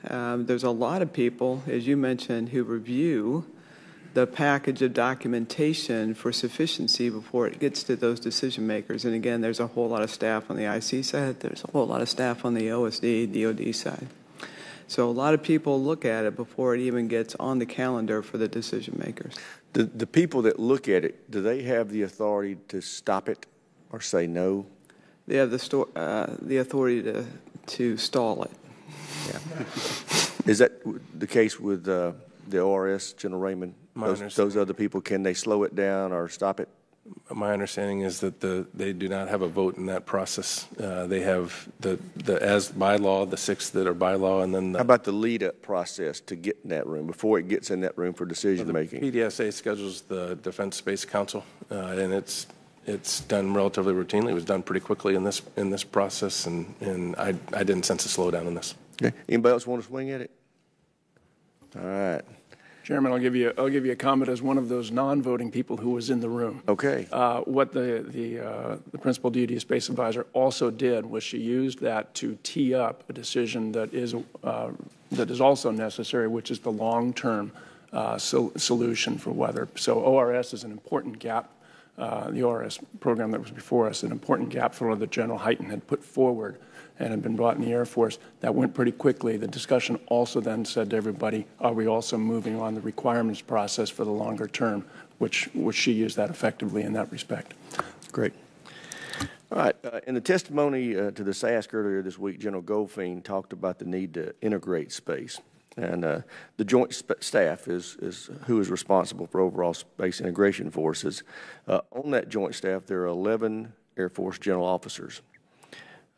There's a lot of people, as you mentioned, who review the package of documentation for sufficiency before it gets to those decision makers. And again, there's a whole lot of staff on the IC side. There's a whole lot of staff on the OSD, DOD side. So a lot of people look at it before it even gets on the calendar for the decision makers. The people that look at it, do they have the authority to stop it or say no? They have the authority to stall it. Yeah. Is that the case with the ORS, General Raymond? Those other people, can they slow it down or stop it? My understanding is that they do not have a vote in that process. They have the as by law, the 6 that are by law, and then how about the lead-up process to get in that room, before it gets in that room for decision-making? The PDSA schedules the Defense Space Council, and it's done relatively routinely. It was done pretty quickly in this process, and I didn't sense a slowdown in this. Okay. Anybody else want to swing at it? All right. Chairman, I'll give you a comment as one of those non-voting people who was in the room. Okay. What the principal DoD space advisor also did was she used that to tee up a decision that is also necessary, which is the long-term solution for weather. So ORS is an important gap. The ORS program that was before us, an important gap for what the General Hyten had put forward and had been brought in the Air Force. That went pretty quickly. The discussion also then said to everybody, are we also moving on the requirements process for the longer term, which she used that effectively in that respect. Great. All right. In the testimony to the SASC earlier this week, General Goldfein talked about the need to integrate space. And the Joint Staff is who is responsible for overall space integration forces. On that Joint Staff, there are 11 Air Force general officers.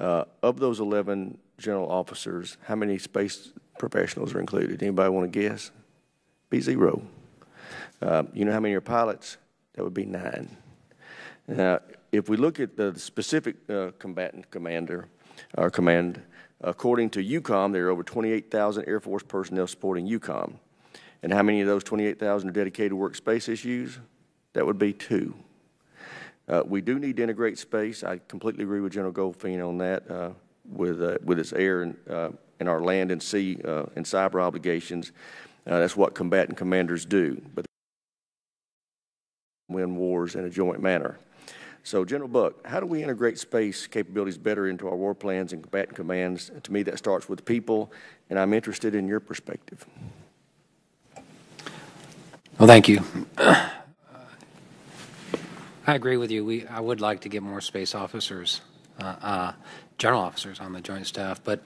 Of those 11 general officers, how many space professionals are included? Anybody want to guess? Be 0. You know how many are pilots? That would be 9. Now, if we look at the specific combatant commander or command, according to EUCOM, there are over 28,000 Air Force personnel supporting EUCOM. And how many of those 28,000 are dedicated to workspace issues? That would be 2. We do need to integrate space. I completely agree with General Goldfein on that with its air and our land and sea and cyber obligations. That's what combatant commanders do. But win wars in a joint manner. So, General Buck, how do we integrate space capabilities better into our war plans and combatant commands? To me, that starts with people, and I'm interested in your perspective. Well, thank you. I agree with you. I would like to get more space officers, general officers on the Joint Staff, but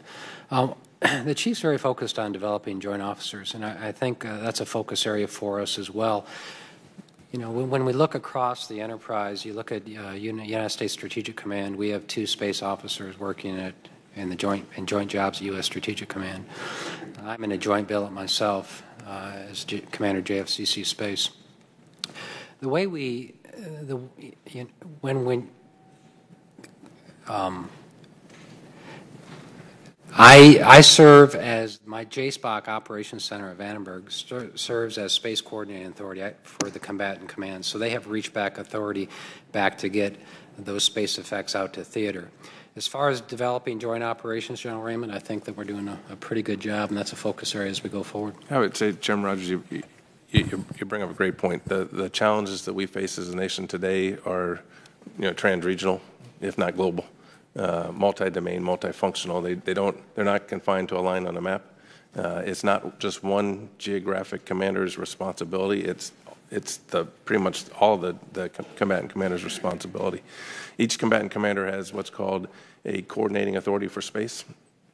the Chief's very focused on developing joint officers, and I think that's a focus area for us as well. You know, when we look across the enterprise, you look at United States Strategic Command, we have 2 space officers working in joint jobs at U.S. Strategic Command. I'm in a joint billet myself as Commander JFCC Space. The way I serve as my JSPOC Operations Center at Vandenberg serves as Space Coordinating Authority for the combatant commands. So they have reach back authority back to get those space effects out to theater. As far as developing joint operations, General Raymond, I think that we're doing a pretty good job, and that's a focus area as we go forward. I would say, Chairman Rogers, you bring up a great point. The challenges that we face as a nation today are, trans-regional, if not global, multi-domain, multifunctional. They're not confined to a line on a map. It's not just one geographic commander's responsibility. It's pretty much all the combatant commander's responsibility. Each combatant commander has what's called a coordinating authority for space.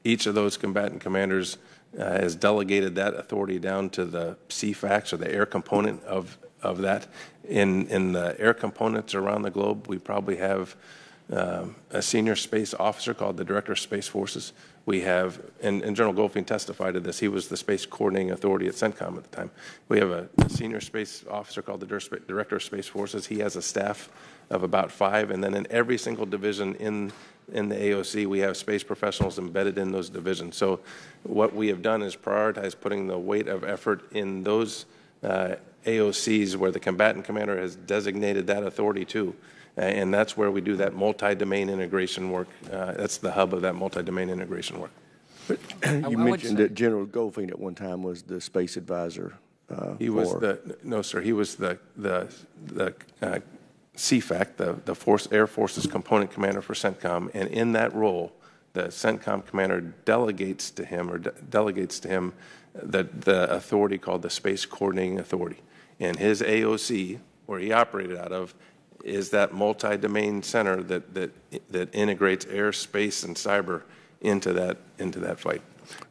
Each of those combatant commanders has delegated that authority down to the CFAX, or the air component of that. In the air components around the globe, we probably have a senior space officer called the Director of Space Forces. We have, and General Goldfein testified to this, he was the space coordinating authority at CENTCOM at the time. We have a senior space officer called the Director of Space Forces. He has a staff of about 5, and then in every single division in the AOC, we have space professionals embedded in those divisions. So what we have done is prioritize putting the weight of effort in those AOCs where the combatant commander has designated that authority to. And that's where we do that multi-domain integration work. That's the hub of that multi-domain integration work. You mentioned that General Goldfein at one time was the space advisor. He was no, sir. He was the CFAC, the Air Force's component commander for CENTCOM, and in that role, the CENTCOM commander delegates to him the authority called the Space Coordinating Authority, and his AOC, where he operated out of, is that multi-domain center that integrates air, space, and cyber into that fight,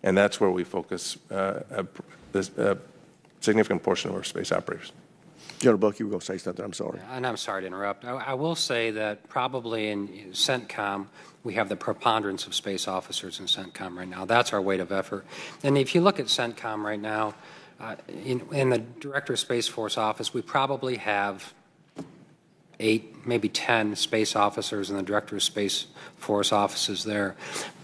and that's where we focus a significant portion of our space operators. General Buck, you were going to say something. I'm sorry. And I'm sorry to interrupt. I will say that probably in CENTCOM, we have the preponderance of space officers in CENTCOM right now. That's our weight of effort. And if you look at CENTCOM right now, in the Director of Space Force office, we probably have 8, maybe 10 space officers in the Director of Space Force offices there.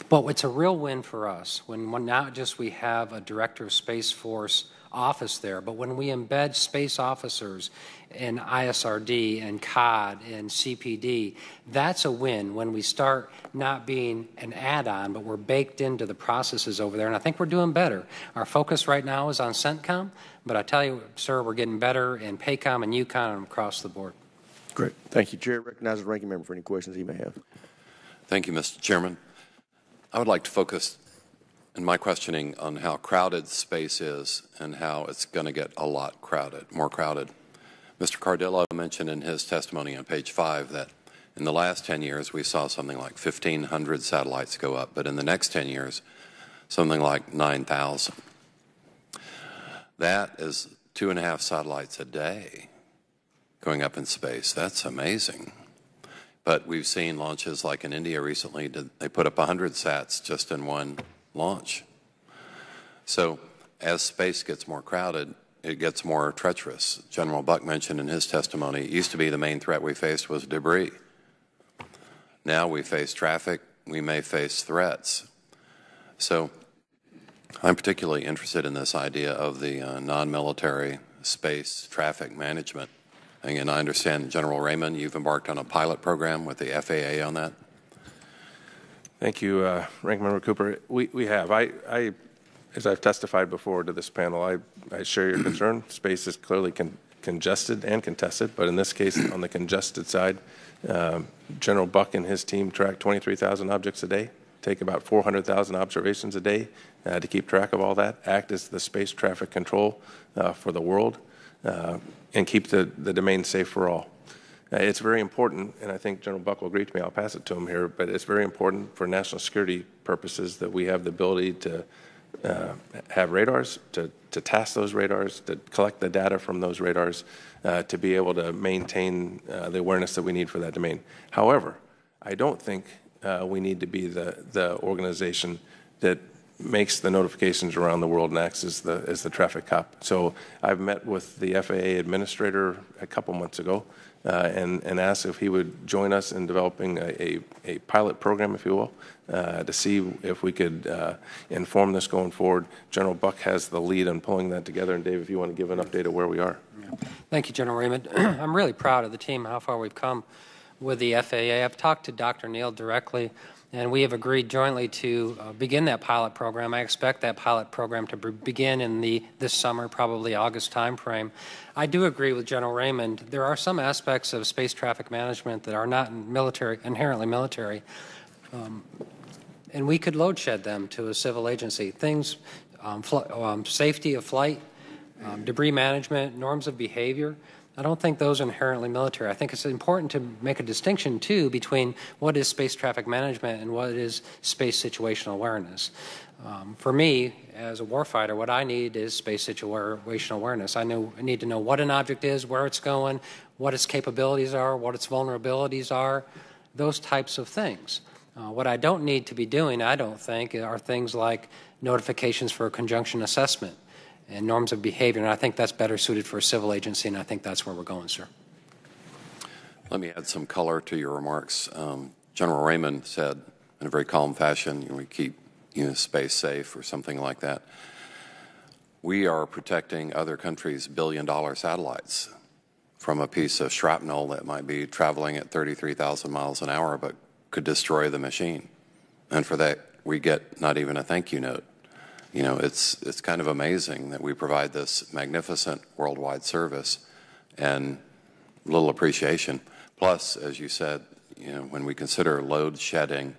But it's a real win for us when not just we have a Director of Space Force office there, but when we embed space officers in ISRD and COD and CPD, that's a win when we start not being an add-on, but we're baked into the processes over there, and I think we're doing better. Our focus right now is on CENTCOM, but I tell you, sir, we're getting better in PACOM and UCON and across the board. Great. Thank you. Chair recognizes the ranking member for any questions he may have. Thank you, Mr. Chairman. I would like to focus in my questioning on how crowded space is and how it's going to get a lot more crowded. Mr. Cardillo mentioned in his testimony on page 5 that in the last 10 years we saw something like 1,500 satellites go up, but in the next 10 years, something like 9,000. That is 2.5 satellites a day going up in space. That's amazing. But we've seen launches like in India recently, they put up 100 sats just in one launch. So as space gets more crowded, it gets more treacherous. General Buck mentioned in his testimony, it used to be the main threat we faced was debris. Now we face traffic, we may face threats. So I'm particularly interested in this idea of the non-military space traffic management. And I understand, General Raymond, you've embarked on a pilot program with the V.A.A. on that? Thank you, Ranking Member Cooper. We have. As I've testified before to this panel, I share your concern. Space is clearly congested and contested, but in this case, on the congested side, General Buck and his team track 23,000 objects a day, take about 400,000 observations a day to keep track of all that, act as the space traffic control for the world, and keep the domain safe for all. It's very important, and I think General Buck will agree to me, I'll pass it to him here, but it's very important for national security purposes that we have the ability to have radars, to task those radars, to collect the data from those radars, to be able to maintain the awareness that we need for that domain. However, I don't think we need to be the organization that makes the notifications around the world and acts as the traffic cop. So I've met with the FAA administrator a couple months ago and asked if he would join us in developing a pilot program, if you will, to see if we could inform this going forward. General Buck has the lead on pulling that together. And Dave, if you want to give an update of where we are. Thank you, General Raymond. I'm really proud of the team, how far we've come with the FAA. I've talked to Dr. Neal directly, and we have agreed jointly to begin that pilot program. I expect that pilot program to begin in this summer, probably August timeframe. I do agree with General Raymond. There are some aspects of space traffic management that are not inherently military, and we could load shed them to a civil agency. Things, safety of flight, debris management, norms of behavior. I don't think those are inherently military. I think it's important to make a distinction, too, between what is space traffic management and what is space situational awareness. For me, as a warfighter, what I need is space situational awareness. I need to know what an object is, where it's going, what its capabilities are, what its vulnerabilities are, those types of things. What I don't need to be doing, I don't think, are things like notifications for a conjunction assessment and norms of behavior, and I think that's better suited for a civil agency, and I think that's where we're going, sir. Let me add some color to your remarks. General Raymond said in a very calm fashion, we keep space safe or something like that. We are protecting other countries' billion-dollar satellites from a piece of shrapnel that might be traveling at 33,000 miles an hour but could destroy the machine. And for that, we get not even a thank you note. You know, it's kind of amazing that we provide this magnificent worldwide service and little appreciation. Plus, as you said, you know, when we consider load shedding,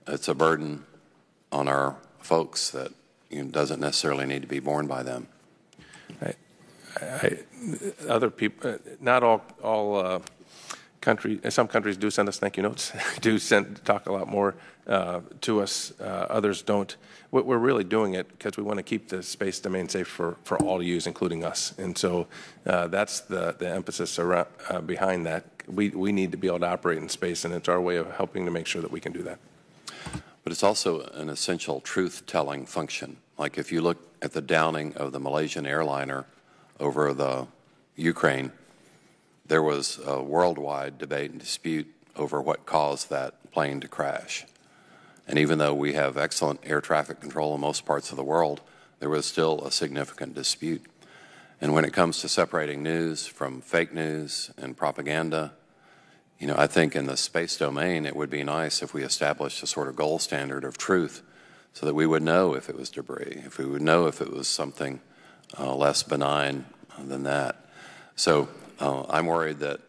it's a burden on our folks that doesn't necessarily need to be borne by them. Other people, not all countries. Some countries do send us thank you notes. Talk a lot more to us. Others don't. We're really doing it because we want to keep the space domain safe for all to use, including us. And so that's the emphasis around, behind that. We need to be able to operate in space, and it's our way of helping to make sure that we can do that. But it's also an essential truth-telling function. Like if you look at the downing of the Malaysian airliner over the Ukraine, there was a worldwide debate and dispute over what caused that plane to crash. And even though we have excellent air traffic control in most parts of the world, there was still a significant dispute. And when it comes to separating news from fake news and propaganda, you know, I think in the space domain it would be nice if we established a sort of gold standard of truth so that we would know if it was debris, if we would know if it was something less benign than that. So I'm worried that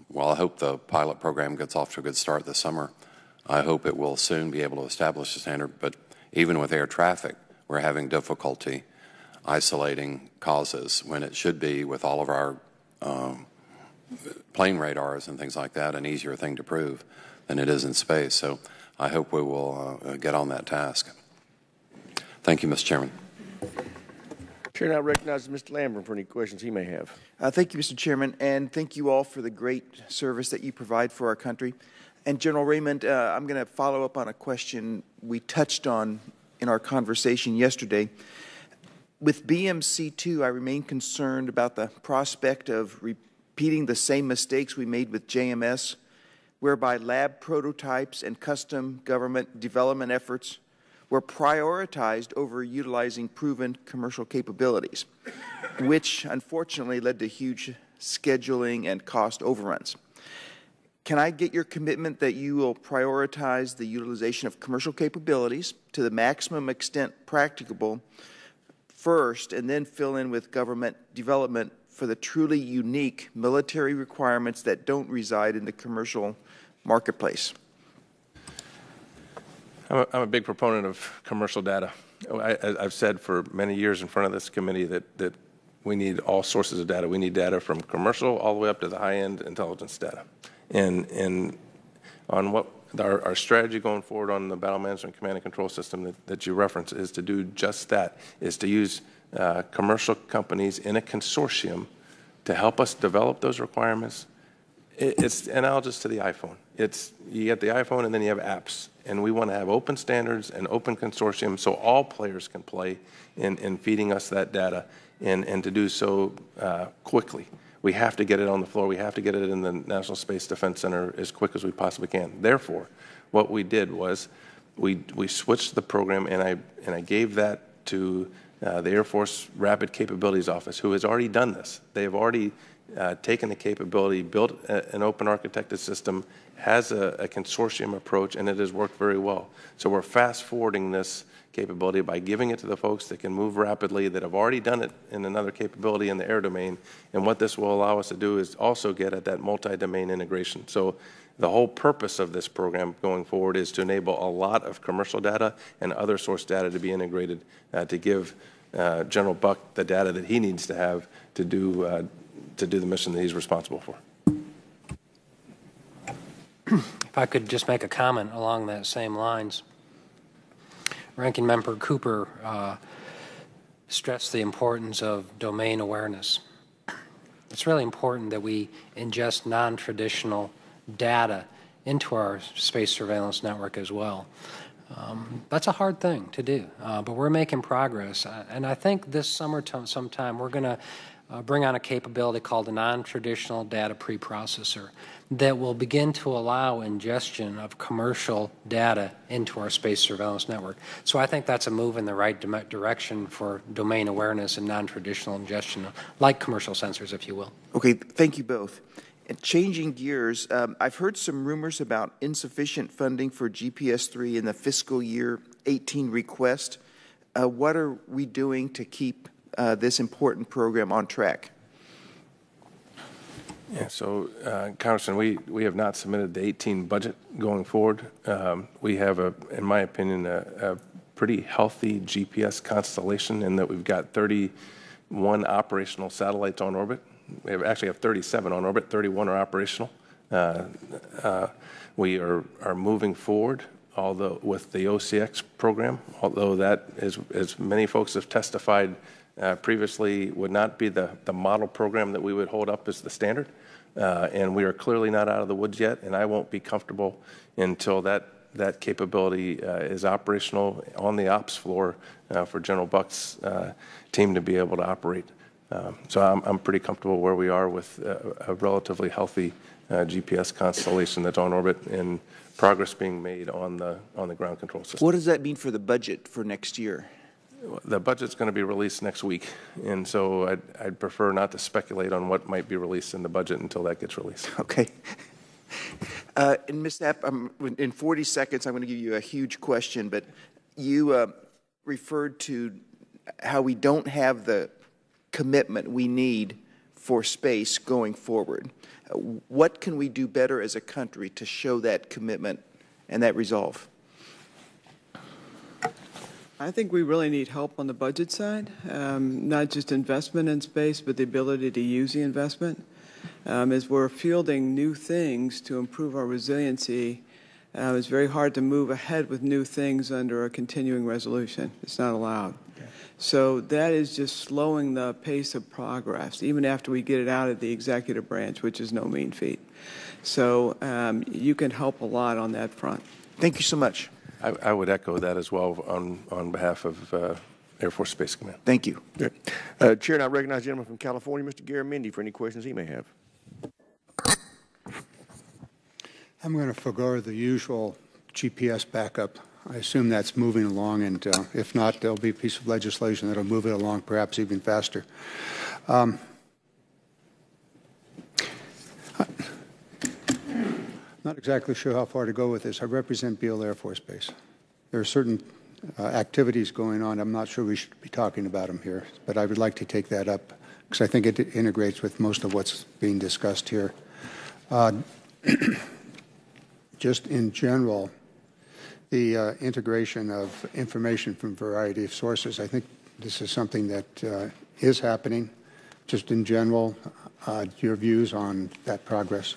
while I hope the pilot program gets off to a good start this summer, I hope it will soon be able to establish a standard. But even with air traffic, we're having difficulty isolating causes when it should be, with all of our plane radars and things like that, an easier thing to prove than it is in space. So I hope we will get on that task. Thank you, Mr. Chairman. Chair now recognizes Mr. Lamborn for any questions he may have. Thank you, Mr. Chairman, and thank you all for the great service that you provide for our country. And General Raymond, I'm going to follow up on a question we touched on in our conversation yesterday. With BMC-2, I remain concerned about the prospect of repeating the same mistakes we made with JMS, whereby lab prototypes and custom government development efforts were prioritized over utilizing proven commercial capabilities, which unfortunately led to huge scheduling and cost overruns. Can I get your commitment that you will prioritize the utilization of commercial capabilities to the maximum extent practicable first, and then fill in with government development for the truly unique military requirements that don't reside in the commercial marketplace? I'm a big proponent of commercial data. I've said for many years in front of this committee that we need all sources of data. We need data from commercial all the way up to the high-end intelligence data. And on what our strategy going forward on the battle management command and control system that you referenced is to do just that, is to use commercial companies in a consortium to help us develop those requirements. It's analogous to the iPhone. You get the iPhone and then you have apps. And we want to have open standards and open consortiums so all players can play in feeding us that data and to do so quickly. We have to get it on the floor. We have to get it in the National Space Defense Center as quick as we possibly can. Therefore, what we did was we switched the program, and I gave that to the Air Force Rapid Capabilities Office, who has already done this. They have already taken the capability, built an open architected system, has a consortium approach, and it has worked very well. So we're fast forwarding this capability by giving it to the folks that can move rapidly, that have already done it in another capability in the air domain. And what this will allow us to do is also get at that multi-domain integration. So the whole purpose of this program going forward is to enable a lot of commercial data and other source data to be integrated to give General Buck the data that he needs to have to do the mission that he's responsible for. If I could just make a comment along that same lines. Ranking Member Cooper stressed the importance of domain awareness. It's really important that we ingest non-traditional data into our space surveillance network as well. That's a hard thing to do, but we're making progress. And I think this summer sometime we're going to bring on a capability called a non-traditional data preprocessor that will begin to allow ingestion of commercial data into our space surveillance network. So I think that's a move in the right direction for domain awareness and non-traditional ingestion, like commercial sensors, if you will. Okay, thank you both. And changing gears, I've heard some rumors about insufficient funding for GPS-3 in the fiscal year 18 request. What are we doing to keep this important program on track? Yeah, so Congressman, we have not submitted the 18 budget going forward. We have, in my opinion, a pretty healthy GPS constellation in that we've got 31 operational satellites on orbit. We actually have 37 on orbit, 31 are operational. We are moving forward, although with the OCX program, although that, as many folks have testified previously, would not be the model program that we would hold up as the standard. And we are clearly not out of the woods yet, and I won't be comfortable until that capability is operational on the ops floor for General Buck's team to be able to operate. So I'm pretty comfortable where we are with a relatively healthy GPS constellation that's on orbit and progress being made on the ground control system. What does that mean for the budget for next year? The budget's going to be released next week, and so I'd prefer not to speculate on what might be released in the budget until that gets released. Okay. And Ms. Knapp, in 40 seconds, I'm going to give you a huge question, but you referred to how we don't have the commitment we need for space going forward. What can we do better as a country to show that commitment and that resolve? I think we really need help on the budget side, not just investment in space, but the ability to use the investment. As we're fielding new things to improve our resiliency, it's very hard to move ahead with new things under a continuing resolution. It's not allowed. Okay. So that is just slowing the pace of progress, even after we get it out of the executive branch, which is no mean feat. So you can help a lot on that front. Thank you so much. I would echo that as well on behalf of Air Force Space Command. Thank you. Good. Chair, and I recognize the gentleman from California, Mr. Garamendi, for any questions he may have. I'm going to forgo the usual GPS backup. I assume that's moving along, and if not, there'll be a piece of legislation that'll move it along perhaps even faster. Not exactly sure how far to go with this. I represent Beale Air Force Base. There are certain activities going on. I'm not sure we should be talking about them here, but I would like to take that up because I think it integrates with most of what's being discussed here. Just in general, the integration of information from a variety of sources, I think this is something that is happening. Just in general, your views on that progress?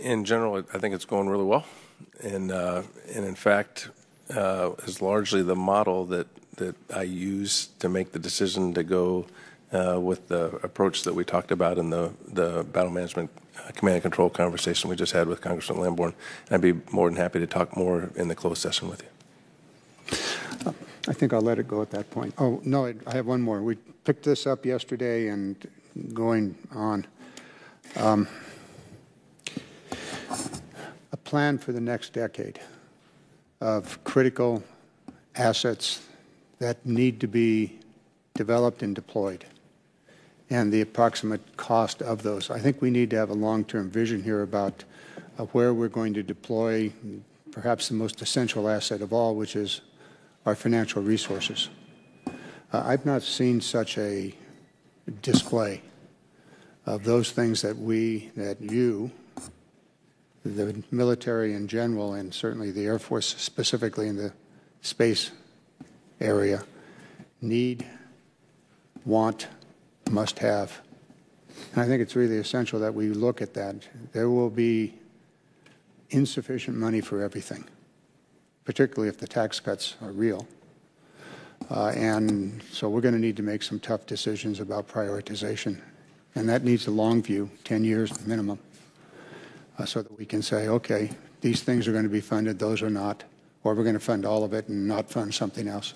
In general, I think it's going really well, and in fact, is largely the model that I use to make the decision to go with the approach that we talked about in the battle management command and control conversation we just had with Congressman Lamborn. And I'd be more than happy to talk more in the closed session with you. I think I'll let it go at that point. Oh, no, I have one more. We picked this up yesterday and going on. A plan for the next decade of critical assets that need to be developed and deployed and the approximate cost of those. I think we need to have a long-term vision here about where we're going to deploy perhaps the most essential asset of all, which is our financial resources. I've not seen such a display of those things that you, the military in general, and certainly the Air Force specifically in the space area, need, want, must have. And I think it's really essential that we look at that. There will be insufficient money for everything, particularly if the tax cuts are real. And so we're going to need to make some tough decisions about prioritization. And that needs a long view, 10 years minimum, so that we can say, okay, these things are going to be funded, those are not, or we're going to fund all of it and not fund something else.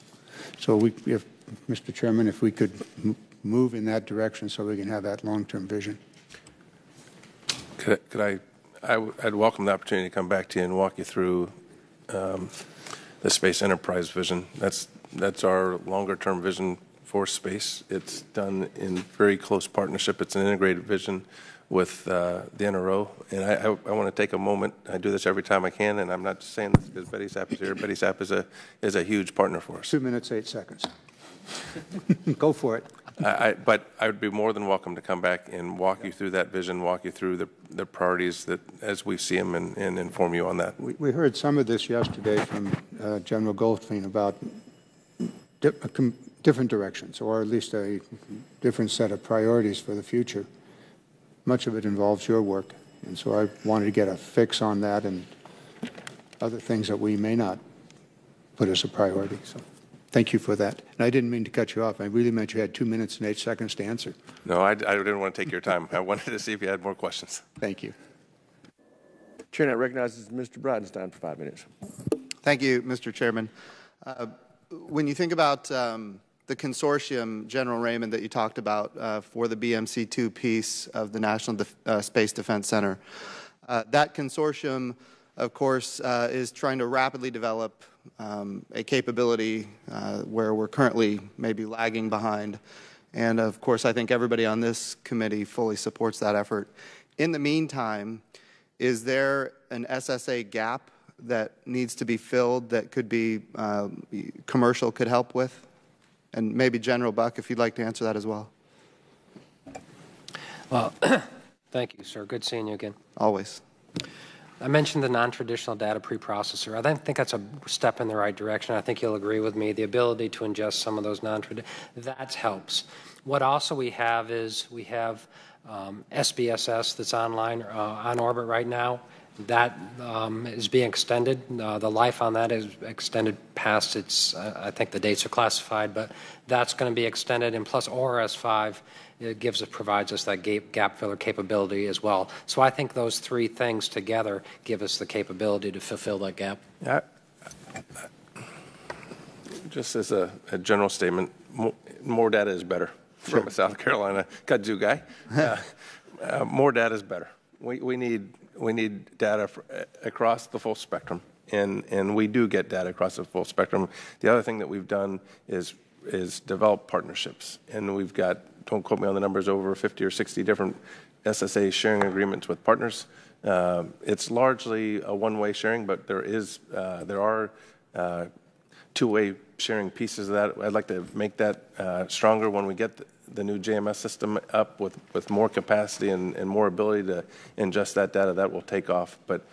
So if, Mr. Chairman, if we could move in that direction so we can have that long-term vision. I'd welcome the opportunity to come back to you and walk you through the space enterprise vision. That's our longer-term vision for space. It's done in very close partnership. It's an integrated vision the NRO. And I want to take a moment. I do this every time I can, and I'm not just saying this because Betty Sapp is here. Betty Sapp is a huge partner for us. 2 minutes, 8 seconds. Go for it. But I would be more than welcome to come back and walk you through that vision, walk you through the priorities that as we see them, and inform you on that. We heard some of this yesterday from General Goldfein about different directions, or at least a different set of priorities for the future. Much of it involves your work, and so I wanted to get a fix on that and other things that we may not put as a priority. So thank you for that. And I didn't mean to cut you off. I really meant you had 2 minutes and 8 seconds to answer. No, I didn't want to take your time. I wanted to see if you had more questions. Thank you. Chair now recognizes Mr. Bridenstine for 5 minutes. Thank you, Mr. Chairman. When you think about the consortium, General Raymond, that you talked about for the BMC2 piece of the National Space Defense Center, that consortium, of course, is trying to rapidly develop a capability where we're currently maybe lagging behind. And, of course, I think everybody on this committee fully supports that effort. In the meantime, is there an SSA gap that needs to be filled that could be commercial could help with? And maybe General Buck, if you'd like to answer that as well. Well, thank you, sir. Good seeing you again. Always. I mentioned the non-traditional data preprocessor. I think that's a step in the right direction. I think you'll agree with me. The ability to ingest some of those non-traditional, that helps. What also we have is we have SBSS that's online, on orbit right now. That is being extended. The life on that is extended past its, I think the dates are classified, but that's going to be extended. And plus ORS-5 provides us that gap filler capability as well. So I think those three things together give us the capability to fulfill that gap. Just as a general statement, more data is better. From a South Carolina kudzu guy, more data is better. We need data across the full spectrum, and we do get data across the full spectrum. The other thing that we've done is develop partnerships, and we've got, don't quote me on the numbers, over 50 or 60 different SSA sharing agreements with partners. It's largely a one-way sharing, but there are two-way sharing pieces of that. I'd like to make that stronger when we get the new JMS system up with more capacity and more ability to ingest that data. That will take off, but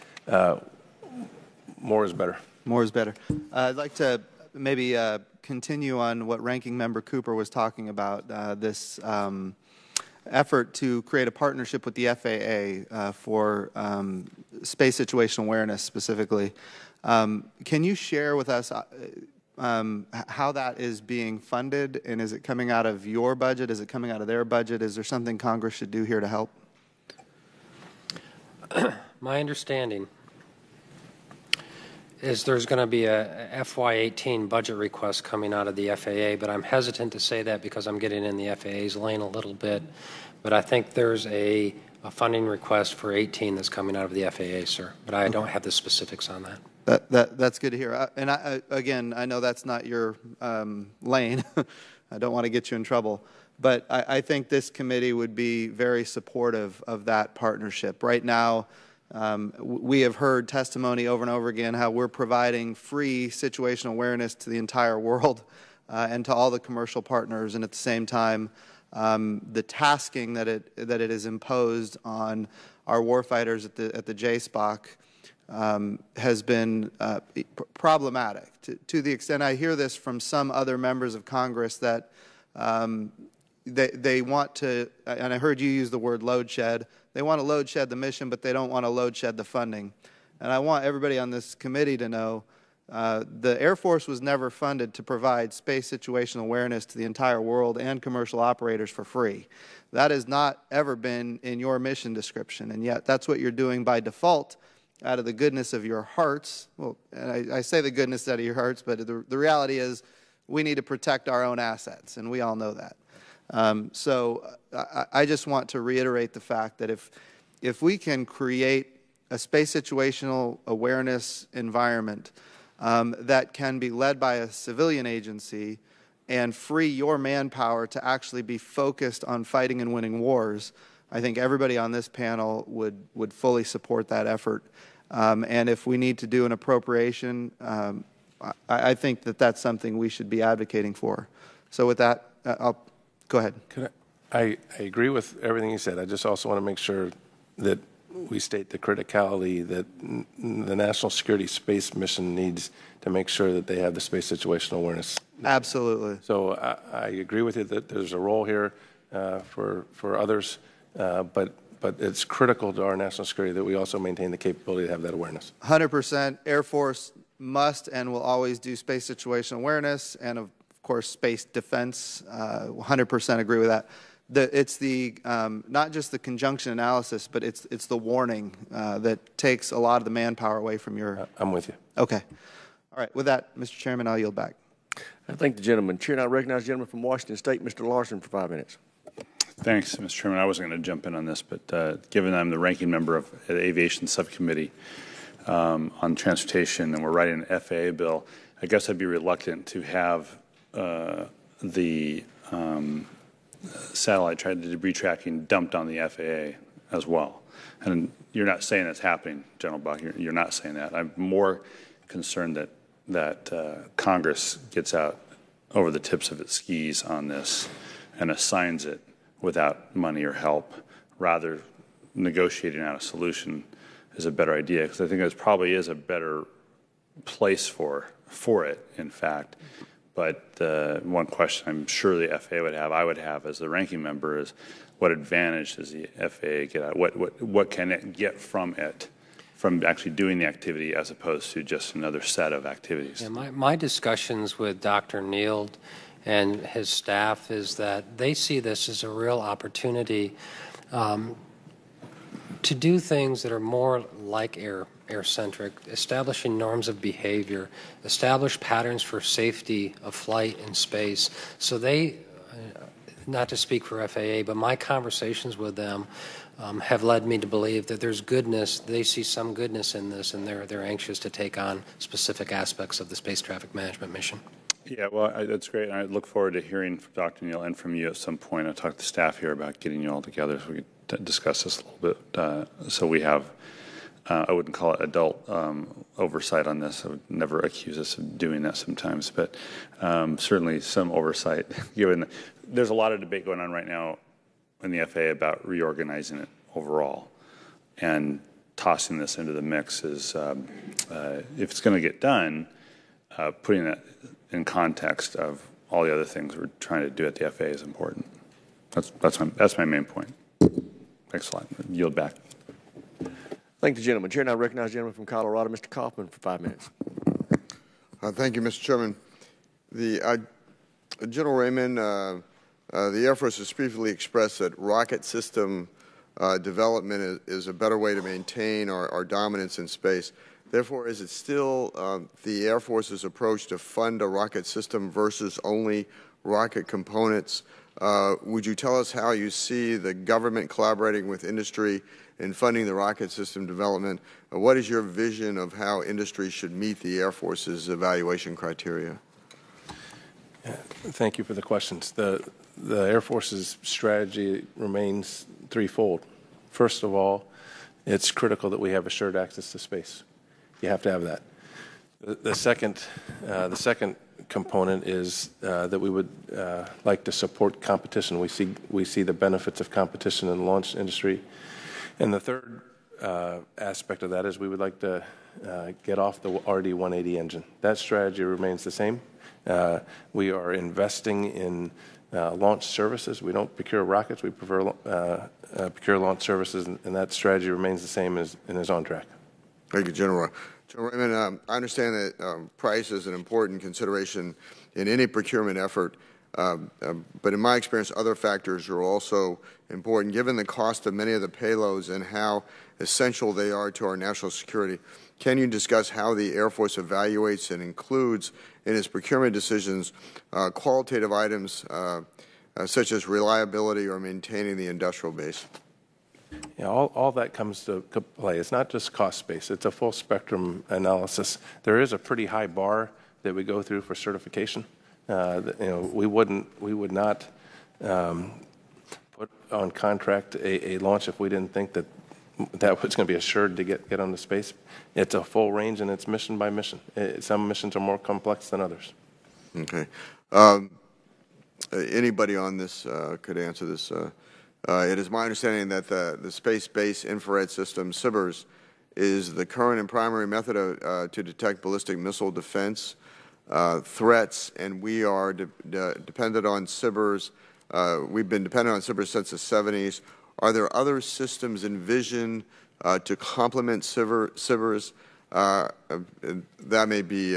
more is better. More is better. I'd like to maybe continue on what Ranking Member Cooper was talking about, this effort to create a partnership with the FAA for space situational awareness specifically. Can you share with us how that is being funded, and is it coming out of your budget? Is it coming out of their budget? Is there something Congress should do here to help? My understanding is there's going to be a FY18 budget request coming out of the FAA, but I'm hesitant to say that because I'm getting in the FAA's lane a little bit. But I think there's a funding request for 18 that's coming out of the FAA, sir. But I don't have the specifics on that. That's good to hear. And again, I know that's not your lane. I don't want to get you in trouble. But I think this committee would be very supportive of that partnership. Right now, we have heard testimony over and over again how we're providing free situational awareness to the entire world and to all the commercial partners. And at the same time, the tasking that it is imposed on our warfighters at the JSPOC has been problematic to the extent I hear this from some other members of Congress that they want to, and I heard you use the word load shed, they want to load shed the mission, but they don't want to load shed the funding. And I want everybody on this committee to know the Air Force was never funded to provide space situational awareness to the entire world and commercial operators for free. That has not ever been in your mission description, and yet that's what you're doing by default out of the goodness of your hearts. Well, and I say the goodness out of your hearts, but the reality is we need to protect our own assets, and we all know that. So I just want to reiterate the fact that if we can create a space situational awareness environment that can be led by a civilian agency and free your manpower to actually be focused on fighting and winning wars, I think everybody on this panel would fully support that effort. And if we need to do an appropriation, I think that that's something we should be advocating for. So with that, I'll go ahead. I agree with everything you said. I just also want to make sure that we state the criticality that the National Security Space Mission needs to make sure that they have the space situational awareness. Absolutely. So I agree with you that there's a role here for others, but it's critical to our national security that we also maintain the capability to have that awareness. 100%. Air Force must and will always do space situational awareness and, of course, space defense. 100% agree with that. It's the not just the conjunction analysis, but it's the warning that takes a lot of the manpower away from your. I'm with you. Okay. All right. With that, Mr. Chairman, I'll yield back. I thank the gentleman. Chair, and I recognize the gentleman from Washington State, Mr. Larson, for 5 minutes. Thanks, Mr. Chairman. I wasn't going to jump in on this, but given I'm the ranking member of the Aviation Subcommittee on Transportation, and we're writing an FAA bill, I guess I'd be reluctant to have the satellite debris tracking dumped on the FAA as well. And you're not saying that's happening, General Buck. You're not saying that. I'm more concerned that Congress gets out over the tips of its skis on this and assigns it without money or help. Rather, negotiating out a solution is a better idea, because I think there probably is a better place for it, in fact. But one question I'm sure the FAA would have, I would have as the ranking member, is what advantage does the FAA get out? What can it get from it, from actually doing the activity, as opposed to just another set of activities? Yeah, my discussions with Dr. Neild and his staff is that they see this as a real opportunity to do things that are more like air-centric, establishing norms of behavior, establish patterns for safety of flight in space. So they, not to speak for FAA, but my conversations with them have led me to believe that there's goodness. They see some goodness in this, and they're anxious to take on specific aspects of the space traffic management mission. Yeah, well, that's great. I look forward to hearing from Dr. Neal and from you at some point. I'll talk to staff here about getting you all together so we can discuss this a little bit. So we have, I wouldn't call it adult oversight on this. I would never accuse us of doing that sometimes, but certainly some oversight, given there's a lot of debate going on right now in the FAA about reorganizing it overall. And tossing this into the mix is, if it's going to get done, putting that in context of all the other things we're trying to do at the FAA is important. That's my main point. Thanks a lot. Yield back. Thank the gentleman. Chair, and I recognize the gentleman from Colorado, Mr. Kaufman, for 5 minutes. Thank you, Mr. Chairman. General Raymond, the Air Force has briefly expressed that rocket system development is a better way to maintain our dominance in space. Therefore, is it still the Air Force's approach to fund a rocket system versus only rocket components? Would you tell us how you see the government collaborating with industry in funding the rocket system development? What is your vision of how industry should meet the Air Force's evaluation criteria? Thank you for the questions. The Air Force's strategy remains threefold. First of all, it's critical that we have assured access to space. You have to have that. The second component is that we would like to support competition. We see the benefits of competition in the launch industry. And the third aspect of that is we would like to get off the RD-180 engine. That strategy remains the same. We are investing in launch services. We don't procure rockets. We prefer procure launch services, and that strategy remains the same and is on track. Thank you, General. General Raymond, I understand that price is an important consideration in any procurement effort, but in my experience, other factors are also important, given the cost of many of the payloads and how essential they are to our national security. Can you discuss how the Air Force evaluates and includes in its procurement decisions qualitative items such as reliability or maintaining the industrial base? Yeah, all that comes to play. It's not just cost space. It's a full spectrum analysis. There is a pretty high bar that we go through for certification. We would not put on contract a launch if we didn't think that was going to be assured to get onto space. It's a full range, and it's mission by mission. Some missions are more complex than others. Okay. Anybody on this could answer this. It is my understanding that the space-based infrared system, SBIRS, is the current and primary method to detect ballistic missile defense threats, and we are dependent on SBIRS. We've been dependent on SBIRS since the 70s. Are there other systems envisioned to complement SBIRS? That may be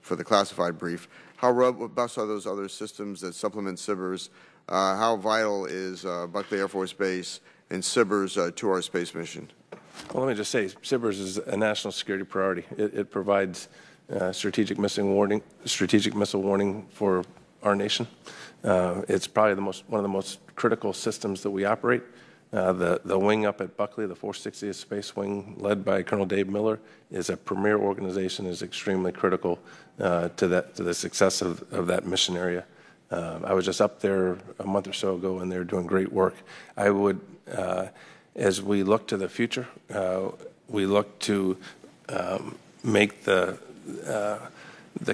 for the classified brief. How robust are those other systems that supplement SBIRS? How vital is Buckley Air Force Base and SBIRS to our space mission? Well, let me just say, SBIRS is a national security priority. It provides strategic missile warning for our nation. It's probably one of the most critical systems that we operate. The wing up at Buckley, the 460th Space Wing, led by Colonel Dave Miller, is a premier organization, is extremely critical to the success of that mission area. I was just up there a month or so ago, and they're doing great work. I would, as we look to the future, we look to make the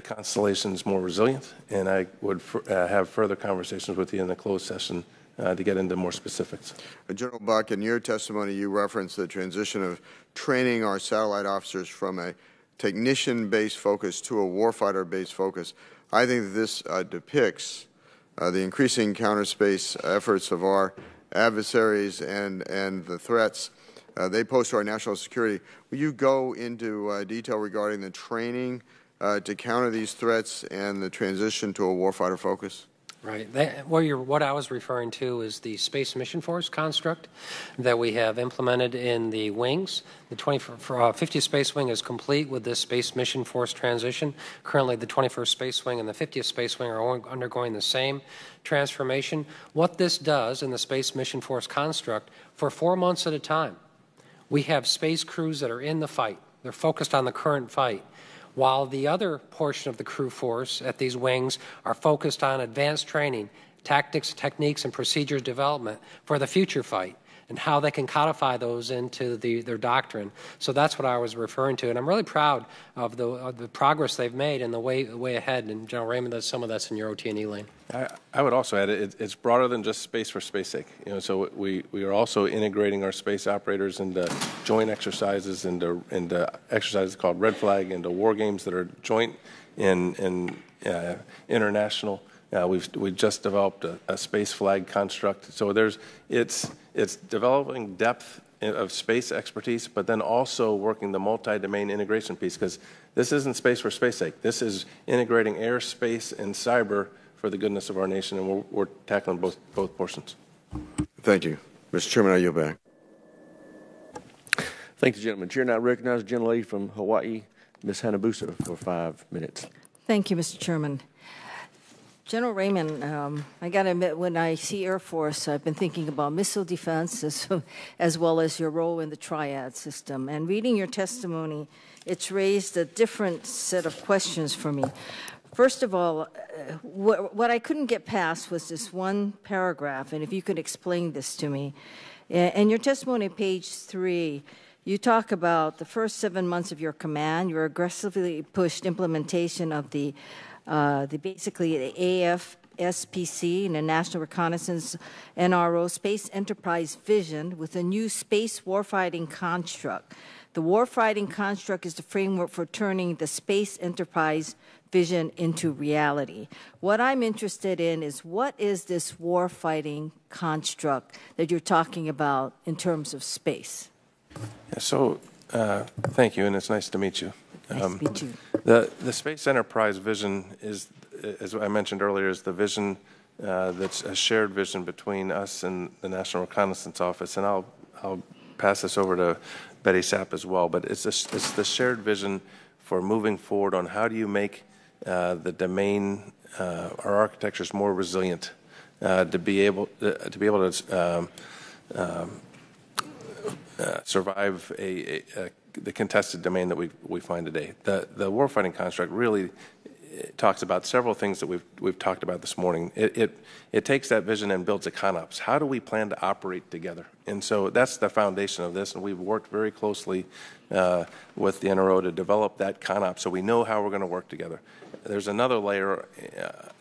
constellations more resilient, and I would have further conversations with you in the closed session to get into more specifics. General Buck, in your testimony, you referenced the transition of training our satellite officers from a technician-based focus to a warfighter-based focus. I think that this depicts the increasing counterspace efforts of our adversaries and the threats they pose to our national security. Will you go into detail regarding the training to counter these threats and the transition to a warfighter focus? Right. What I was referring to is the Space Mission Force construct that we have implemented in the wings. The 50th Space Wing is complete with this Space Mission Force transition. Currently, the 21st Space Wing and the 50th Space Wing are undergoing the same transformation. What this does in the Space Mission Force construct, for 4 months at a time, we have space crews that are in the fight. They're focused on the current fight, while the other portion of the crew force at these wings are focused on advanced training, tactics, techniques, and procedures development for the future fight and how they can codify those into their doctrine. So that's what I was referring to, and I'm really proud of the progress they've made and the way ahead. And General Raymond, some of that's in your OT&E lane. I would also add it's broader than just space for space sake. So we are also integrating our space operators into joint exercises, into exercises called Red Flag, into war games that are joint and international. We've just developed a space flag construct. So it's developing depth of space expertise, but then also working the multi-domain integration piece, because this isn't space for space sake. This is integrating air, space, and cyber for the goodness of our nation, and we're tackling both portions. Thank you. Mr. Chairman, I yield back. Thank you, gentlemen. Chair now recognizes the gentlelady from Hawaii, Ms. Hanabusa, for 5 minutes. Thank you, Mr. Chairman. General Raymond, I got to admit, when I see Air Force, I've been thinking about missile defense as well as your role in the triad system. And reading your testimony, it's raised a different set of questions for me. First of all, what I couldn't get past was this one paragraph, and if you could explain this to me. In your testimony, page 3, you talk about the first 7 months of your command. You aggressively pushed implementation of basically the AFSPC and the National Reconnaissance NRO Space Enterprise Vision with a new space warfighting construct. The warfighting construct is the framework for turning the space enterprise vision into reality. What I'm interested in is, what is this warfighting construct that you're talking about in terms of space? Yeah, so thank you, and it's nice to meet you. Nice to meet you. The space enterprise vision is, as I mentioned earlier, is the vision that's a shared vision between us and the National Reconnaissance Office, and I'll pass this over to Betty Sapp as well. But it's the shared vision for moving forward on how do you make the domain, our architectures more resilient, to be able to survive the contested domain that we find today. The warfighting construct really it talks about several things that we've talked about this morning. It takes that vision and builds a ConOps. How do we plan to operate together? And so that's the foundation of this, and we've worked very closely with the NRO to develop that ConOps so we know how we're going to work together. There's another layer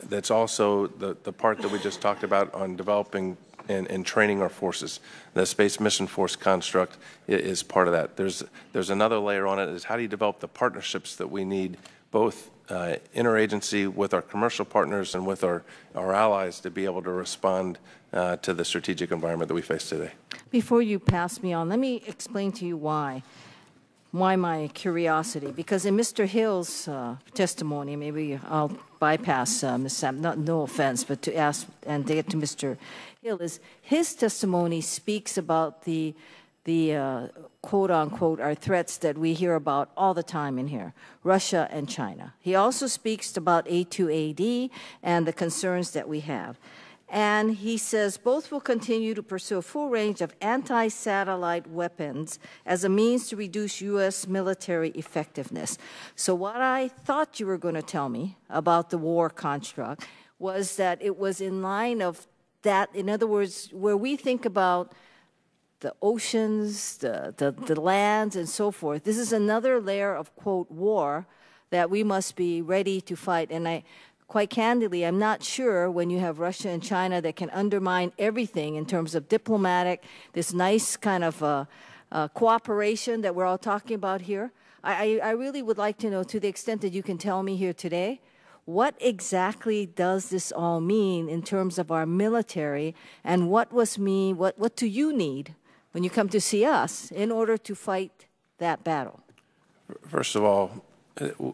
that's also the part that we just talked about on developing and training our forces. The Space Mission Force construct is part of that. There's another layer on it is how do you develop the partnerships that we need, both interagency with our commercial partners and with our allies to be able to respond to the strategic environment that we face today. Before you pass me on, let me explain to you why my curiosity. Because in Mr. Hill's testimony, maybe I'll bypass Ms. Sam, no offense, but to ask and to get to Mr. Hill, is his testimony speaks about the quote-unquote are threats that we hear about all the time in here, Russia and China. He also speaks about A2AD and the concerns that we have. And he says both will continue to pursue a full range of anti-satellite weapons as a means to reduce U.S. military effectiveness. So what I thought you were going to tell me about the war construct was that it was in line of that, in other words, where we think about the oceans, the lands, and so forth. This is another layer of, quote, war that we must be ready to fight. And quite candidly, I'm not sure when you have Russia and China that can undermine everything in terms of diplomatic, this nice kind of cooperation that we're all talking about here. I really would like to know, to the extent that you can tell me here today, what exactly does this all mean in terms of our military, and what do you need when you come to see us in order to fight that battle? First of all,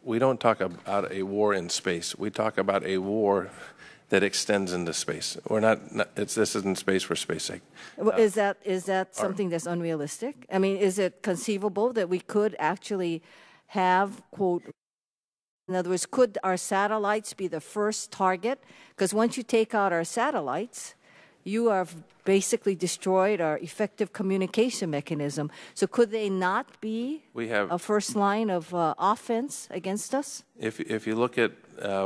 we don't talk about a war in space. We talk about a war that extends into space. This isn't space for space sake. Is that something that's unrealistic? I mean, is it conceivable that we could actually have, quote, in other words, could our satellites be the first target? Because once you take out our satellites, you have basically destroyed our effective communication mechanism. So could they not be a first line of offense against us? If you look at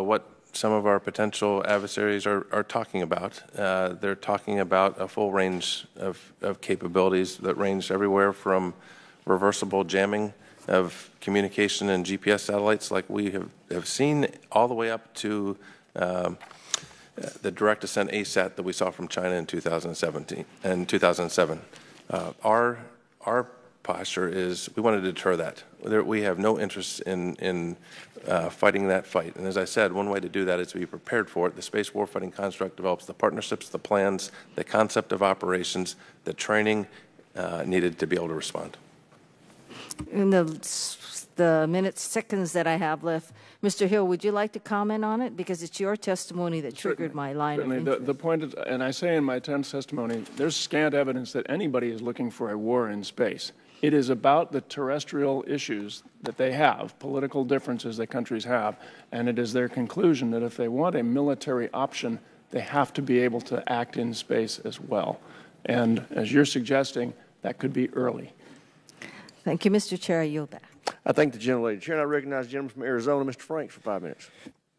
what some of our potential adversaries are talking about, they're talking about a full range of capabilities that range everywhere from reversible jamming of communication and GPS satellites like we have seen, all the way up to the direct ascent ASAT that we saw from China in 2007. Our posture is we want to deter that. We have no interest in fighting that fight. And as I said, one way to do that is to be prepared for it. The space warfighting construct develops the partnerships, the plans, the concept of operations, the training needed to be able to respond. In the minutes, seconds that I have left, Mr. Hill, would you like to comment on it? Because it's your testimony that triggered my line of interest. The point is, and I say in my 10th testimony, there's scant evidence that anybody is looking for a war in space. It is about the terrestrial issues that they have, political differences that countries have, and it is their conclusion that if they want a military option, they have to be able to act in space as well. And as you're suggesting, that could be early. Thank you, Mr. Chair. I yield back. I thank the gentlelady. Chair, and I recognize the gentleman from Arizona, Mr. Franks, for 5 minutes.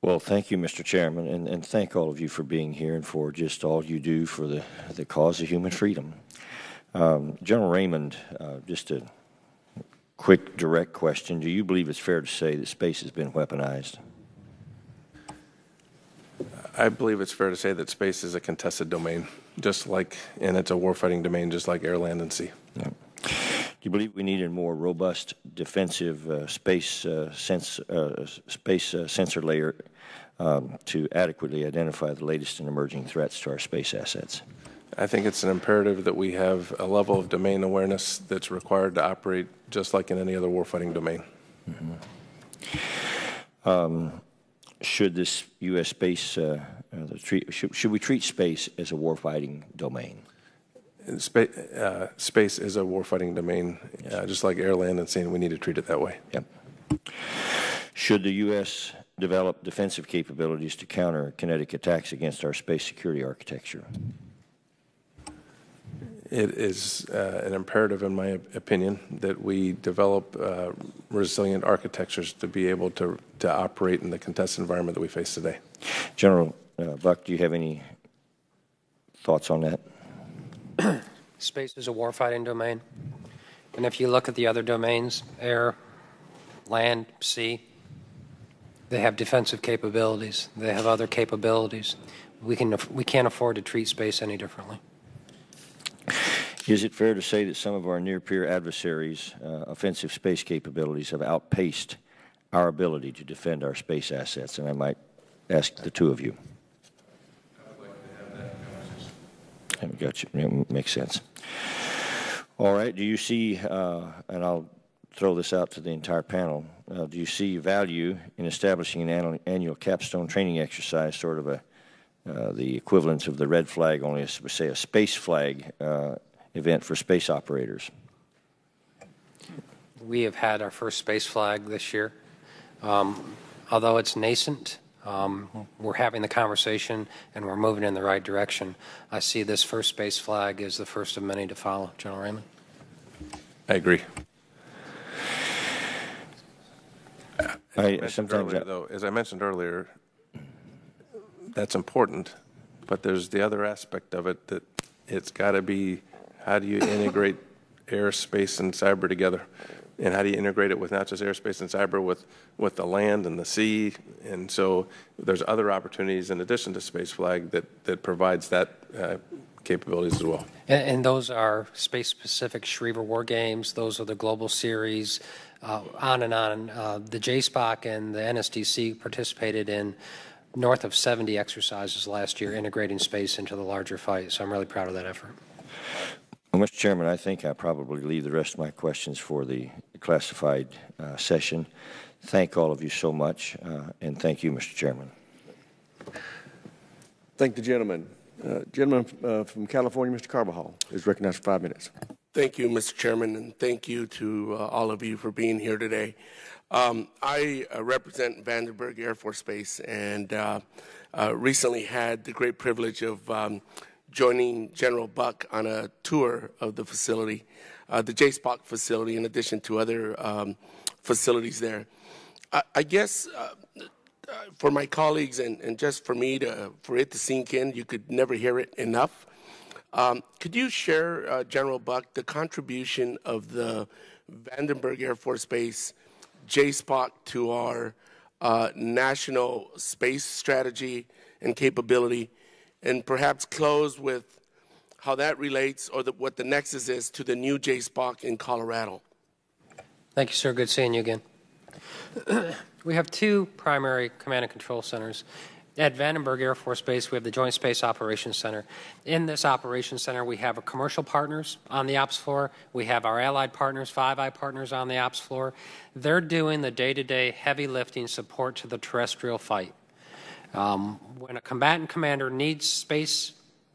Well, thank you, Mr. Chairman, and thank all of you for being here and for just all you do for the cause of human freedom. General Raymond, just a quick, direct question. Do you believe it's fair to say that space has been weaponized? I believe it's fair to say that space is a contested domain, and it's a warfighting domain, just like air, land, and sea. Yeah. Do you believe we need a more robust defensive space sensor layer to adequately identify the latest and emerging threats to our space assets? I think it's an imperative that we have a level of domain awareness that's required to operate just like in any other warfighting domain. Mm-hmm. Should this U.S. space, should we treat space as a warfighting domain? Space is a warfighting domain, just like air, land, and sea, and we need to treat it that way. Yep. Should the U.S. develop defensive capabilities to counter kinetic attacks against our space security architecture? it is an imperative, in my opinion, that we develop resilient architectures to be able to operate in the contested environment that we face today. General Buck, do you have any thoughts on that? Space is a warfighting domain. And if you look at the other domains, air, land, sea, they have defensive capabilities. They have other capabilities. We can't afford to treat space any differently. Is it fair to say that some of our near-peer adversaries' offensive space capabilities have outpaced our ability to defend our space assets? And I might ask the two of you. I got you. It makes sense. All right. Do you see, and I'll throw this out to the entire panel, do you see value in establishing an annual capstone training exercise, sort of the equivalent of the red flag, only say a space flag event for space operators? We have had our first space flag this year. Although it's nascent, we're having the conversation and we're moving in the right direction. I see this first space flag as the first of many to follow. General Raymond? I agree. As I mentioned earlier, that's important, but there's the other aspect of it that it's got to be, how do you integrate airspace and cyber together? And how do you integrate it with not just airspace and cyber, with the land and the sea? And so there's other opportunities in addition to Space Flag that provides that capabilities as well. And those are space-specific Schriever War Games. Those are the global series, on and on. The JSPOC and the NSDC participated in north of 70 exercises last year, integrating space into the larger fight. So I'm really proud of that effort. Well, Mr. Chairman, I think I'll probably leave the rest of my questions for the classified session. Thank all of you so much, and thank you, Mr. Chairman. Thank the gentleman. Gentleman from California, Mr. Carbajal, is recognized for 5 minutes. Thank you, Mr. Chairman, and thank you to all of you for being here today. I represent Vandenberg Air Force Base and recently had the great privilege of joining General Buck on a tour of the facility, the JSPOC facility, in addition to other facilities there. I guess for my colleagues and just for me for it to sink in, you could never hear it enough. Could you share, General Buck, the contribution of the Vandenberg Air Force Base JSPOC to our national space strategy and capability, and perhaps close with how that relates or what the nexus is to the new JSPOC in Colorado? Thank you, sir. Good seeing you again. We have two primary command and control centers. At Vandenberg Air Force Base, we have the Joint Space Operations Center. In this operations center, we have our commercial partners on the ops floor. We have our allied partners, V.A.A. partners on the ops floor. They're doing the day-to-day heavy lifting support to the terrestrial fight. When a combatant commander needs space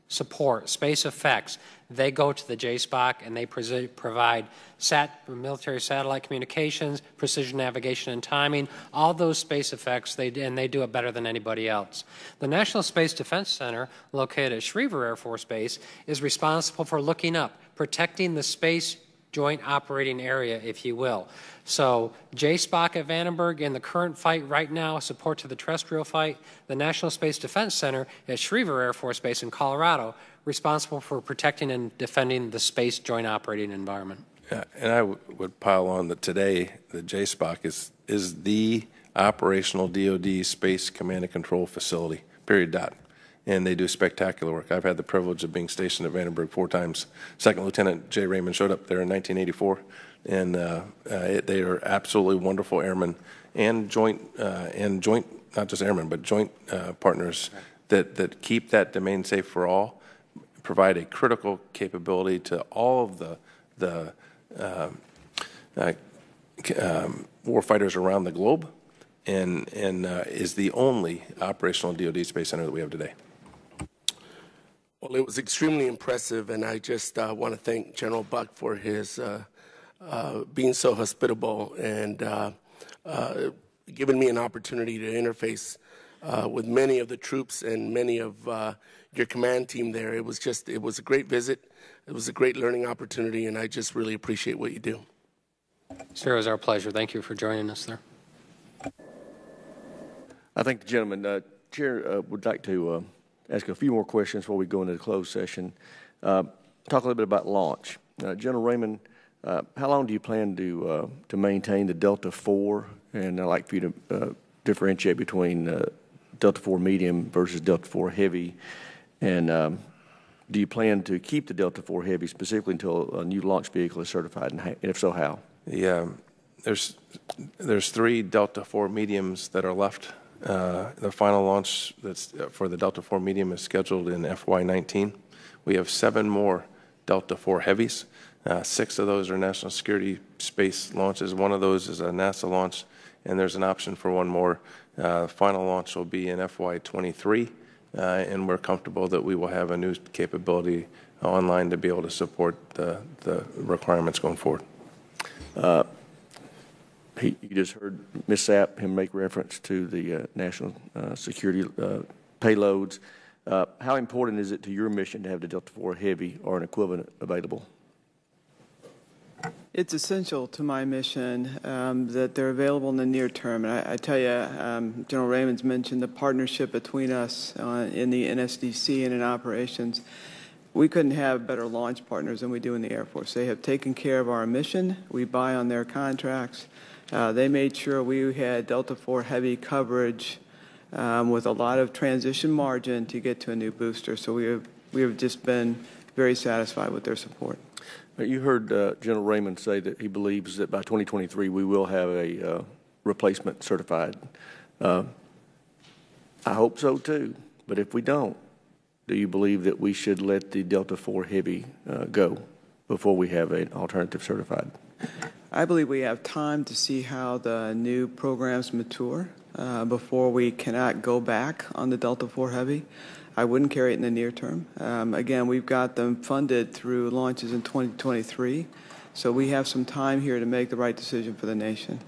support, space effects, they go to the JSPOC and they provide military satellite communications, precision navigation and timing, all those space effects, and they do it better than anybody else. The National Space Defense Center, located at Schriever Air Force Base, is responsible for looking up, protecting the space joint operating area, if you will. So JSPOC at Vandenberg in the current fight right now, support to the terrestrial fight. The National Space Defense Center at Schriever Air Force Base in Colorado, responsible for protecting and defending the space joint operating environment. And I would pile on that today the JSPOC is the operational DoD space command and control facility, period, dot. And they do spectacular work. I've had the privilege of being stationed at Vandenberg 4 times. Second Lieutenant J. Raymond showed up there in 1984, and they are absolutely wonderful airmen and joint, not just airmen, but joint partners that keep that domain safe for all, provide a critical capability to all of the warfighters around the globe, and is the only operational DoD space center that we have today. Well, it was extremely impressive, and I just want to thank General Buck for his being so hospitable and giving me an opportunity to interface with many of the troops and many of your command team there. It was a great visit. It was a great learning opportunity, and I just really appreciate what you do. Sir, it was our pleasure. Thank you for joining us there. I thank the gentleman. Chair would like to ask a few more questions before we go into the closed session. Talk a little bit about launch. General Raymond, how long do you plan to maintain the Delta IV? And I'd like for you to differentiate between Delta IV medium versus Delta IV heavy. And do you plan to keep the Delta IV heavy specifically until a new launch vehicle is certified? And if so, how? Yeah, there's 3 Delta IV mediums that are left. The final launch that's for the Delta IV medium is scheduled in FY19. We have 7 more Delta IV heavies. 6 of those are national security space launches. 1 of those is a NASA launch, and there's an option for 1 more. Final launch will be in FY23, and we're comfortable that we will have a new capability online to be able to support the requirements going forward. You just heard Ms. Sapp, him make reference to the national security payloads. How important is it to your mission to have the Delta IV heavy or an equivalent available? It's essential to my mission that they're available in the near term. And I tell you, General Raymond's mentioned the partnership between us in the NSDC and in operations. We couldn't have better launch partners than we do in the Air Force. They have taken care of our mission. We buy on their contracts. They made sure we had Delta IV heavy coverage with a lot of transition margin to get to a new booster. So we have just been very satisfied with their support. You heard General Raymond say that he believes that by 2023 we will have a replacement certified. I hope so too, but if we don't, do you believe that we should let the Delta IV heavy go before we have an alternative certified? I believe we have time to see how the new programs mature before we cannot go back on the Delta IV heavy. I wouldn't carry it in the near term. Again, we've got them funded through launches in 2023, so we have some time here to make the right decision for the nation.